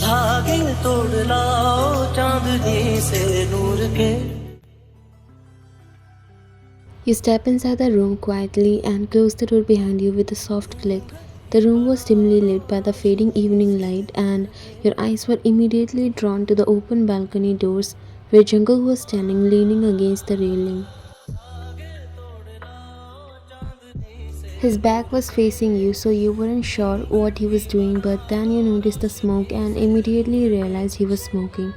धागे तोड़ लाओ चांदनी से नूर के. You step inside the room quietly and close the door behind you with a soft click. The room was dimly lit by the fading evening light, and your eyes were immediately drawn to the open balcony doors where Jungkook was standing leaning against the railing. His back was facing you, so you weren't sure what he was doing, but then you noticed the smoke and immediately realized he was smoking.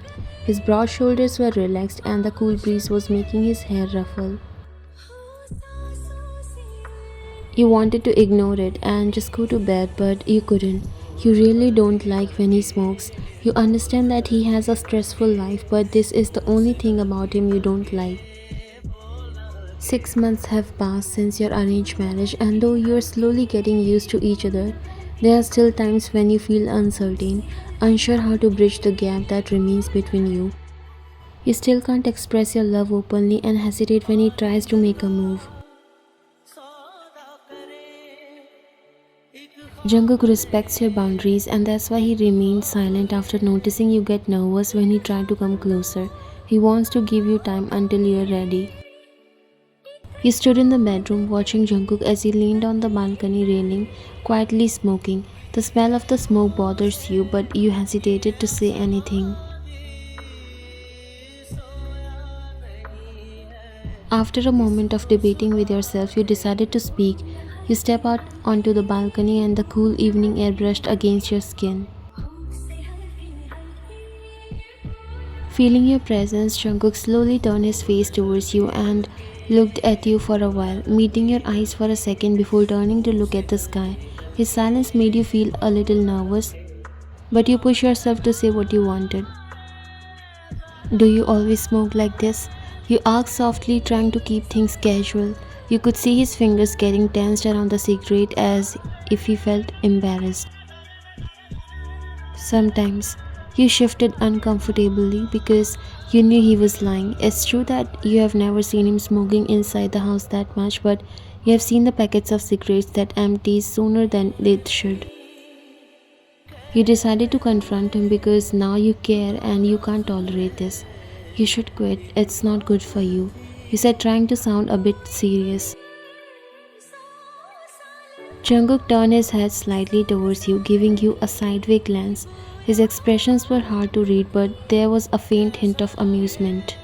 His broad shoulders were relaxed and the cool breeze was making his hair ruffle. You wanted to ignore it and just go to bed, but you couldn't. You really don't like when he smokes. You understand that he has a stressful life, but this is the only thing about him you don't like. 6 months have passed since your arranged marriage, and though you are slowly getting used to each other, there are still times when you feel uncertain, unsure how to bridge the gap that remains between you. You still can't express your love openly and hesitate when he tries to make a move. Jungkook respects your boundaries, and that's why he remained silent after noticing you get nervous when he tried to come closer. He wants to give you time until you're ready. You stood in the bedroom watching Jungkook as he leaned on the balcony railing, quietly smoking. The smell of the smoke bothers you, but you hesitated to say anything. After a moment of debating with yourself, you decided to speak. You step out onto the balcony and the cool evening air brushed against your skin. Feeling your presence, Jungkook slowly turned his face towards you and looked at you for a while, meeting your eyes for a second before turning to look at the sky. His silence made you feel a little nervous, but you pushed yourself to say what you wanted. "Do you always smoke like this?" You asked softly, trying to keep things casual. You could see his fingers getting tensed around the cigarette as if he felt embarrassed. Sometimes. You shifted uncomfortably because you knew he was lying. It's true that you have never seen him smoking inside the house that much, but you have seen the packets of cigarettes that empty sooner than they should. You decided to confront him because now you care and you can't tolerate this. "You should quit, it's not good for you," you said, trying to sound a bit serious. Jungkook turned his head slightly towards you, giving you a sideway glance. His expressions were hard to read, but there was a faint hint of amusement.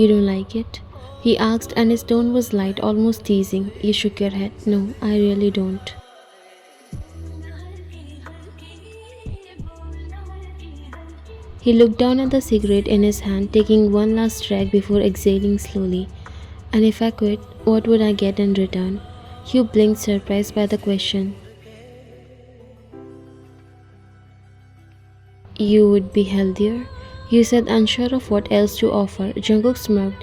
"You don't like it?" he asked, and his tone was light, almost teasing. You shook your head. "No, I really don't." He looked down at the cigarette in his hand, taking one last drag before exhaling slowly. "And if I quit, what would I get in return?" You blinked, surprised by the question. "You would be healthier," you said, unsure of what else to offer. Jungkook smirked,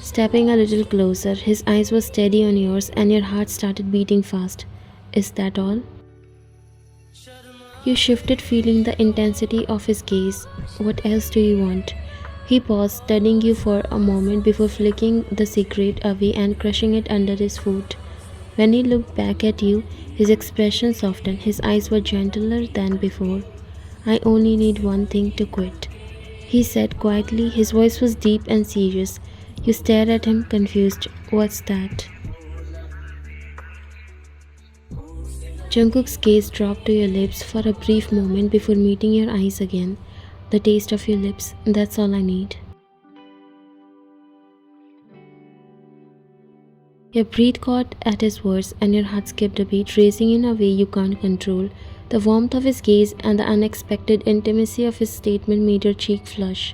stepping a little closer. His eyes were steady on yours, and your heart started beating fast. "Is that all?" You shifted, feeling the intensity of his gaze. "What else do you want?" He paused, studying you for a moment before flicking the cigarette away and crushing it under his foot. When he looked back at you, his expression softened. His eyes were gentler than before. "I only need one thing to quit," he said quietly. His voice was deep and serious. You stared at him, confused. "What's that?" Jungkook's gaze dropped to your lips for a brief moment before meeting your eyes again. "The taste of your lips, that's all I need." Your breath caught at his words and your heart skipped a beat, racing in a way you can't control. The warmth of his gaze and the unexpected intimacy of his statement made your cheek flush.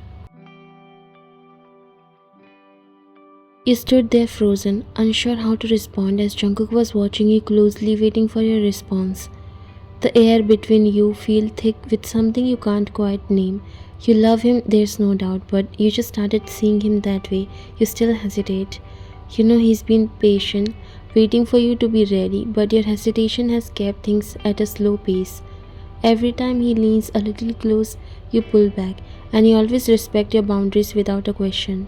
You stood there frozen, unsure how to respond as Jungkook was watching you closely, waiting for your response. The air between you felt thick with something you can't quite name. You love him, there's no doubt, but you just started seeing him that way. You still hesitate. You know he's been patient, waiting for you to be ready, but your hesitation has kept things at a slow pace. Every time he leans a little close, you pull back, and you always respect your boundaries without a question.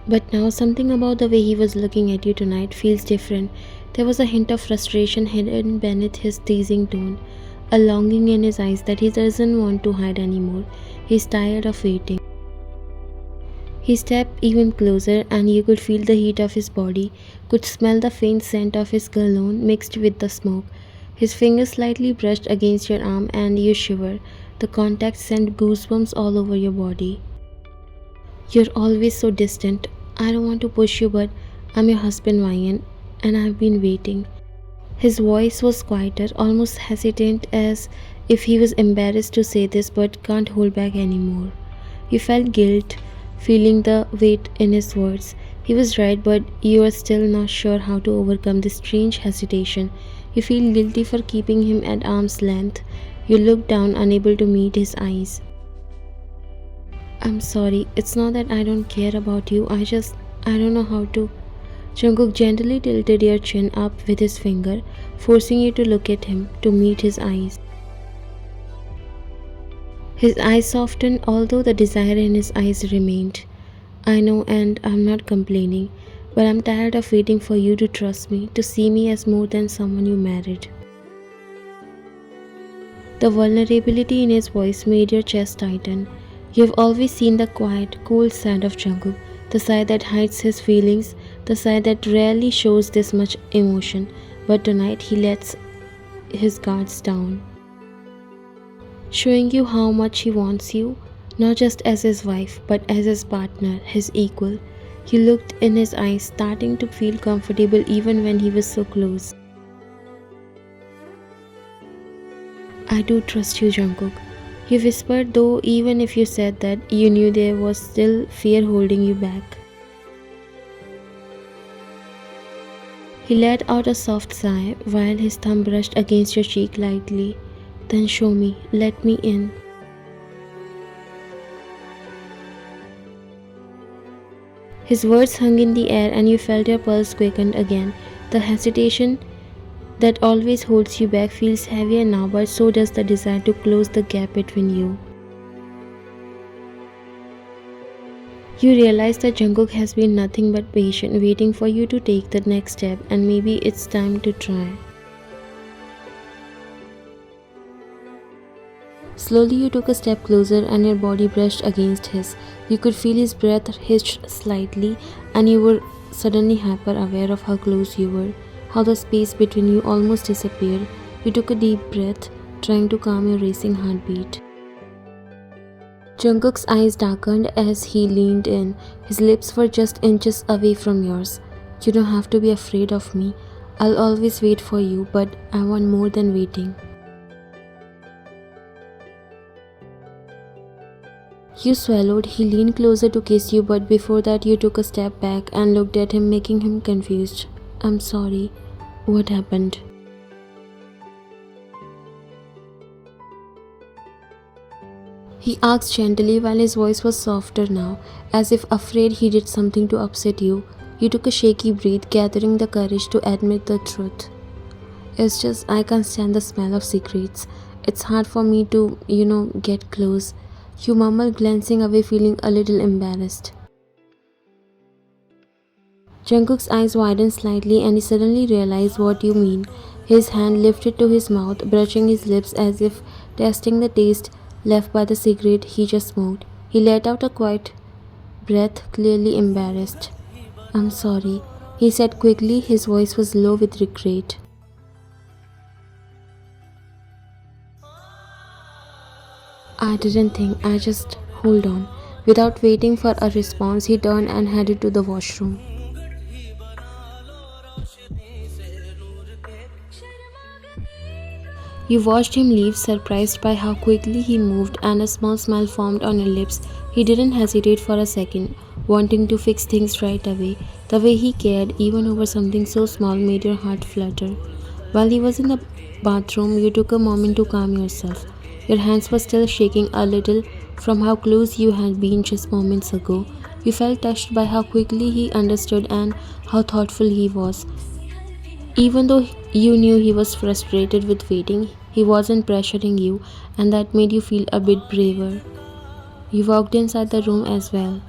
But now something about the way he was looking at you tonight feels different. There was a hint of frustration hidden beneath his teasing tone, a longing in his eyes that he doesn't want to hide anymore. He's tired of waiting. He stepped even closer, and you could feel the heat of his body, could smell the faint scent of his cologne mixed with the smoke. His fingers slightly brushed against your arm, and you shiver. The contact sent goosebumps all over your body. You're always so distant. I don't want to push you, but I'm your husband, Ryan, and I've been waiting. His voice was quieter, almost hesitant, as if he was embarrassed to say this but can't hold back anymore. You felt guilt, feeling the weight in his words. He was right, but you are still not sure how to overcome this strange hesitation. You feel guilty for keeping him at arm's length. You look down, unable to meet his eyes. I'm sorry, it's not that I don't care about you, I don't know how to. Jungkook gently tilted your chin up with his finger, forcing you to look at him, to meet his eyes. His eyes softened, although the desire in his eyes remained. I know, and I'm not complaining, but I'm tired of waiting for you to trust me, to see me as more than someone you married. The vulnerability in his voice made your chest tighten. You've always seen the quiet, cool side of Jungkook, the side that hides his feelings, the side that rarely shows this much emotion, but tonight he lets his guards down, showing you how much he wants you, not just as his wife, but as his partner, his equal. You looked in his eyes, starting to feel comfortable even when he was so close. I do trust you, Jungkook. You whispered, though even if you said that, you knew there was still fear holding you back. He let out a soft sigh while his thumb brushed against your cheek lightly. Then show me, let me in. His words hung in the air and you felt your pulse quickened again. The hesitation that always holds you back feels heavier now, but so does the desire to close the gap between you. You realize that Jungkook has been nothing but patient, waiting for you to take the next step, and maybe it's time to try. Slowly you took a step closer and your body brushed against his. You could feel his breath hitch slightly, and you were suddenly hyper aware of how close you were, how the space between you almost disappeared. You took a deep breath, trying to calm your racing heartbeat. Jungkook's eyes darkened as he leaned in. His lips were just inches away from yours. You don't have to be afraid of me. I'll always wait for you, but I want more than waiting. You swallowed. He leaned closer to kiss you, but before that you took a step back and looked at him, making him confused. I'm sorry. What happened? He asked gently while his voice was softer now, as if afraid he did something to upset you. You took a shaky breath, gathering the courage to admit the truth. It's just I can't stand the smell of secrets. It's hard for me to, get close. You mumbled, glancing away, feeling a little embarrassed. Jungkook's eyes widened slightly and he suddenly realized what you mean. His hand lifted to his mouth, brushing his lips as if testing the taste left by the cigarette he just smoked. He let out a quiet breath, clearly embarrassed. I'm sorry, he said quickly. His voice was low with regret. I didn't think, I just hold on. Without waiting for a response, he turned and headed to the washroom. You watched him leave, surprised by how quickly he moved, and a small smile formed on your lips. He didn't hesitate for a second, wanting to fix things right away. The way he cared, even over something so small, made your heart flutter. While he was in the bathroom, you took a moment to calm yourself. Your hands were still shaking a little from how close you had been just moments ago. You felt touched by how quickly he understood and how thoughtful he was. Even though you knew he was frustrated with waiting, he wasn't pressuring you, and that made you feel a bit braver. You walked inside the room as well.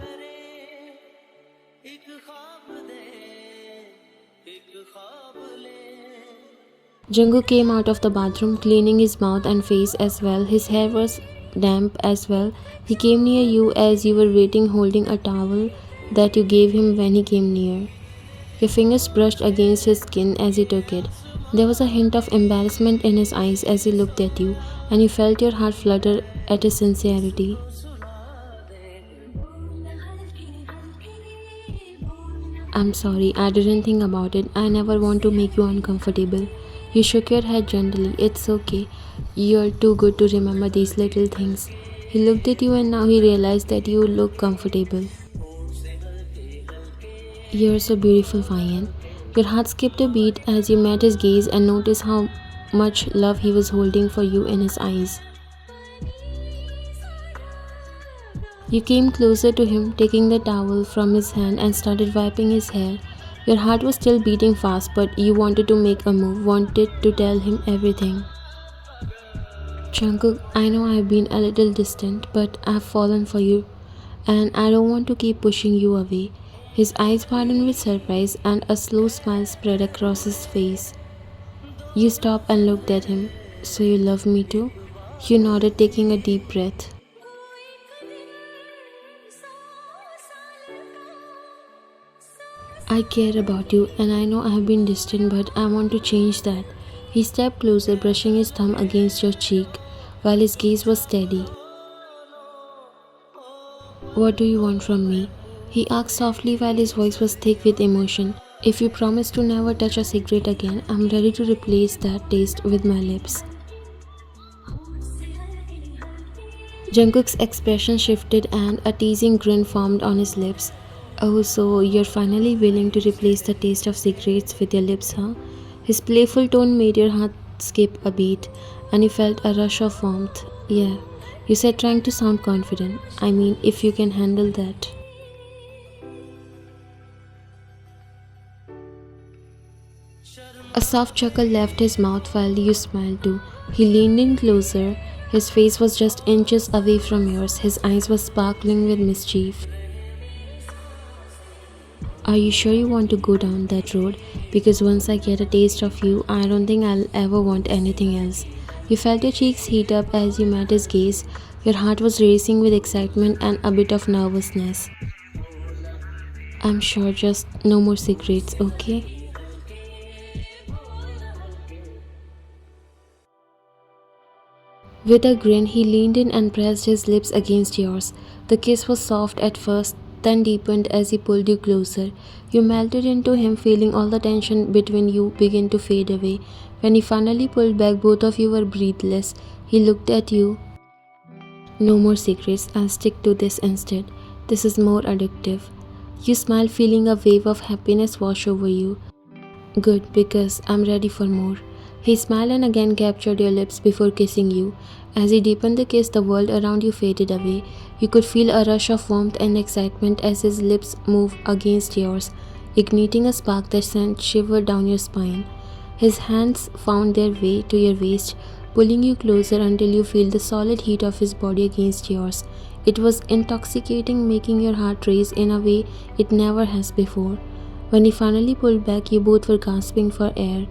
Jungkook came out of the bathroom, cleaning his mouth and face as well. His hair was damp as well. He came near you as you were waiting, holding a towel that you gave him when he came near. Your fingers brushed against his skin as he took it. There was a hint of embarrassment in his eyes as he looked at you, and you felt your heart flutter at his sincerity. I'm sorry, I didn't think about it. I never want to make you uncomfortable. You shook your head gently. It's okay. You're too good to remember these little things. He looked at you and now he realized that you look comfortable. You're so beautiful, Fayan. Your heart skipped a beat as you met his gaze and noticed how much love he was holding for you in his eyes. You came closer to him, taking the towel from his hand and started wiping his hair. Your heart was still beating fast, but you wanted to make a move, wanted to tell him everything. Jungkook, I know I've been a little distant, but I've fallen for you, and I don't want to keep pushing you away. His eyes widened with surprise, and a slow smile spread across his face. You stopped and looked at him. So you love me too? You nodded, taking a deep breath. I care about you, and I know I have been distant, but I want to change that. He stepped closer, brushing his thumb against your cheek, while his gaze was steady. What do you want from me? He asked softly while his voice was thick with emotion. If you promise to never touch a cigarette again, I'm ready to replace that taste with my lips. Jungkook's expression shifted and a teasing grin formed on his lips. Oh, so you're finally willing to replace the taste of cigarettes with your lips, huh? His playful tone made your heart skip a beat, and you felt a rush of warmth. Yeah, you said, trying to sound confident. I mean, if you can handle that. A soft chuckle left his mouth while you smiled too. He leaned in closer. His face was just inches away from yours. His eyes were sparkling with mischief. Are you sure you want to go down that road? Because once I get a taste of you, I don't think I'll ever want anything else. You felt your cheeks heat up as you met his gaze. Your heart was racing with excitement and a bit of nervousness. I'm sure, just no more cigarettes, okay? With a grin, he leaned in and pressed his lips against yours. The kiss was soft at first, then deepened as he pulled you closer. You melted into him, feeling all the tension between you begin to fade away. When he finally pulled back, both of you were breathless. He looked at you. No more secrets, I'll stick to this instead. This is more addictive. You smiled, feeling a wave of happiness wash over you. Good, because I'm ready for more. He smiled and again captured your lips before kissing you. As he deepened the kiss, the world around you faded away. You could feel a rush of warmth and excitement as his lips moved against yours, igniting a spark that sent shiver down your spine. His hands found their way to your waist, pulling you closer until you feel the solid heat of his body against yours. It was intoxicating, making your heart race in a way it never has before. When he finally pulled back, you both were gasping for air.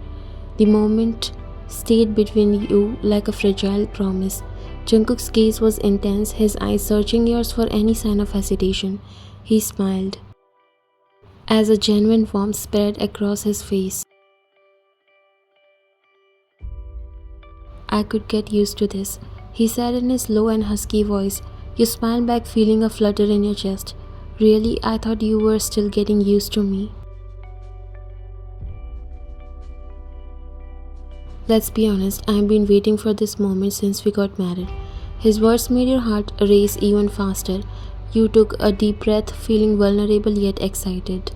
The moment stayed between you like a fragile promise. Jungkook's gaze was intense, his eyes searching yours for any sign of hesitation. He smiled as a genuine warmth spread across his face. I could get used to this, he said in his low and husky voice. You smiled back, feeling a flutter in your chest. Really, I thought you were still getting used to me. Let's be honest, I've been waiting for this moment since we got married. His words made your heart race even faster. You took a deep breath, feeling vulnerable yet excited.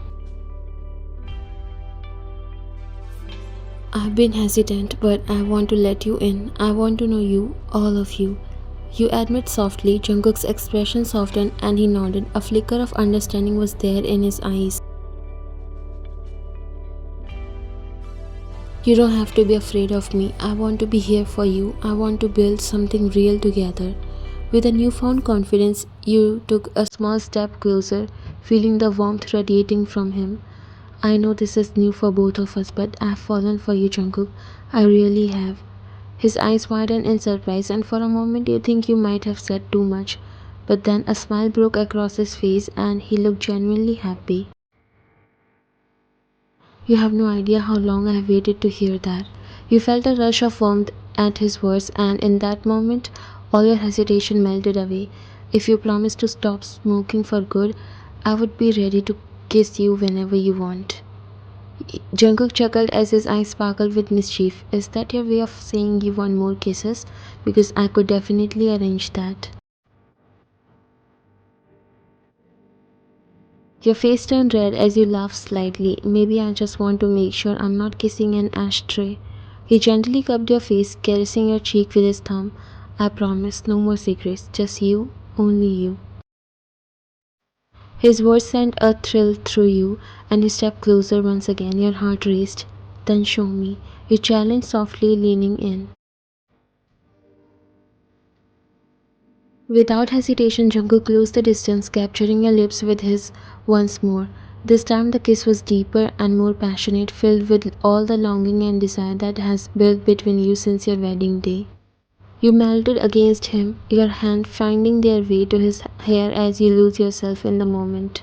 I've been hesitant, but I want to let you in. I want to know you, all of you. You admit softly. Jungkook's expression softened and he nodded. A flicker of understanding was there in his eyes. You don't have to be afraid of me. I want to be here for you. I want to build something real together. With a newfound confidence, you took a small step closer, feeling the warmth radiating from him. I know this is new for both of us, but I've fallen for you, Jungkook. I really have. His eyes widened in surprise, and for a moment you think you might have said too much. But then a smile broke across his face, and he looked genuinely happy. You have no idea how long I have waited to hear that. You felt a rush of warmth at his words, and in that moment, all your hesitation melted away. If you promised to stop smoking for good, I would be ready to kiss you whenever you want. Jungkook chuckled as his eyes sparkled with mischief. Is that your way of saying you want more kisses? Because I could definitely arrange that. Your face turned red as you laughed slightly. Maybe I just want to make sure I'm not kissing an ashtray. He gently cupped your face, caressing your cheek with his thumb. I promise, no more secrets. Just you, only you. His words sent a thrill through you, and you stepped closer once again. Your heart raced. Then show me. You challenged softly, leaning in. Without hesitation, Jungkook closed the distance, capturing your lips with his once more. This time the kiss was deeper and more passionate, filled with all the longing and desire that has built between you since your wedding day. You melted against him, your hand finding their way to his hair as you lose yourself in the moment.